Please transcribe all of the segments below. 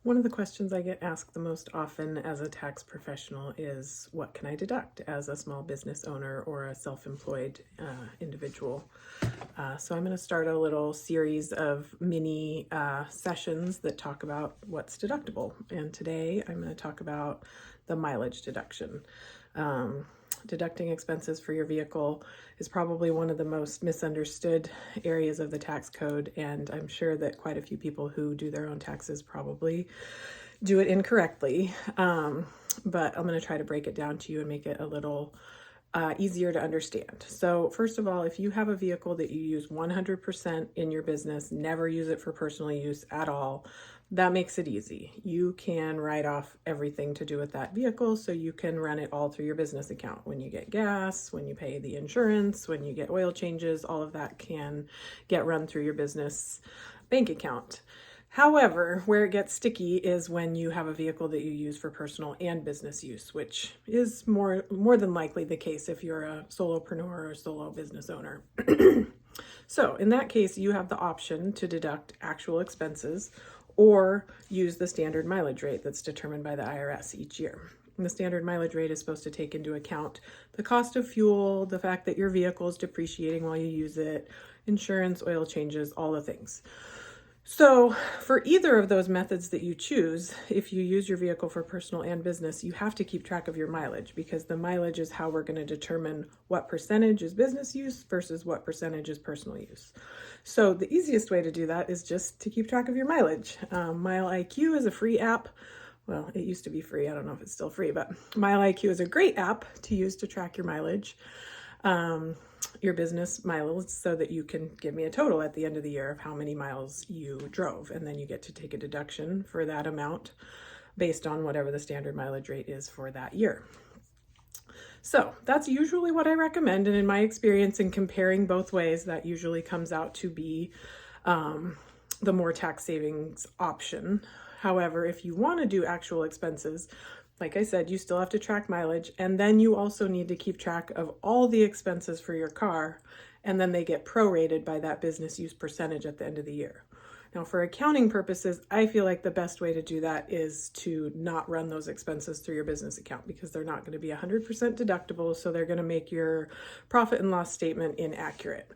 One of the questions I get asked the most often as a tax professional is, what can I deduct as a small business owner or a self-employed individual? So I'm going to start a little series of mini sessions that talk about what's deductible. And today I'm going to talk about the mileage deduction. Deducting expenses for your vehicle is probably one of the most misunderstood areas of the tax code, and I'm sure that quite a few people who do their own taxes probably do it incorrectly. But I'm going to try to break it down to you and make it a little easier to understand. So first of all, if you have a vehicle that you use 100% in your business, never use it for personal use at all, that makes it easy. You can write off everything to do with that vehicle, so you can run it all through your business account. When you get gas, when you pay the insurance, when you get oil changes, all of that can get run through your business bank account. However, where it gets sticky is when you have a vehicle that you use for personal and business use, which is more than likely the case if you're a solopreneur or solo business owner. So in that case, you have the option to deduct actual expenses or use the standard mileage rate that's determined by the IRS each year. And the standard mileage rate is supposed to take into account the cost of fuel, the fact that your vehicle is depreciating while you use it, insurance, oil changes, all the things. So for either of those methods that you choose, if you use your vehicle for personal and business, you have to keep track of your mileage, because the mileage is how we're going to determine what percentage is business use versus what percentage is personal use. So the easiest way to do that is just to keep track of your mileage. Mile IQ is a free app. Well, it used to be free. I don't know if it's still free, but Mile IQ is a great app to use to track your mileage. Your business miles, so that you can give me a total at the end of the year of how many miles you drove, and then you get to take a deduction for that amount based on whatever the standard mileage rate is for that year. So that's usually what I recommend, and in my experience in comparing both ways, that usually comes out to be the more tax savings option. However, if you want to do actual expenses, like I said, you still have to track mileage, and then you also need to keep track of all the expenses for your car, and then they get prorated by that business use percentage at the end of the year. Now, for accounting purposes, I feel like the best way to do that is to not run those expenses through your business account, because they're not going to be 100% deductible, so they're going to make your profit and loss statement inaccurate.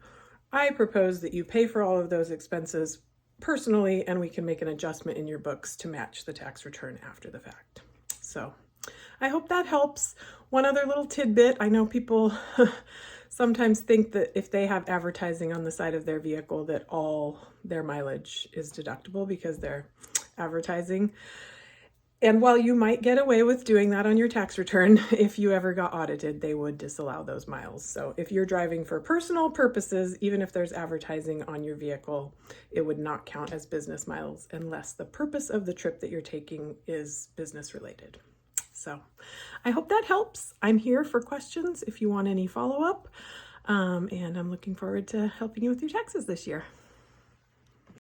I propose that you pay for all of those expenses personally, and we can make an adjustment in your books to match the tax return after the fact. So I hope that helps. One other little tidbit, I know people sometimes think that if they have advertising on the side of their vehicle that all their mileage is deductible because they're advertising. And while you might get away with doing that on your tax return, if you ever got audited, they would disallow those miles. So if you're driving for personal purposes, even if there's advertising on your vehicle, it would not count as business miles unless the purpose of the trip that you're taking is business related. So I hope that helps. I'm here for questions if you want any follow-up, and I'm looking forward to helping you with your taxes this year.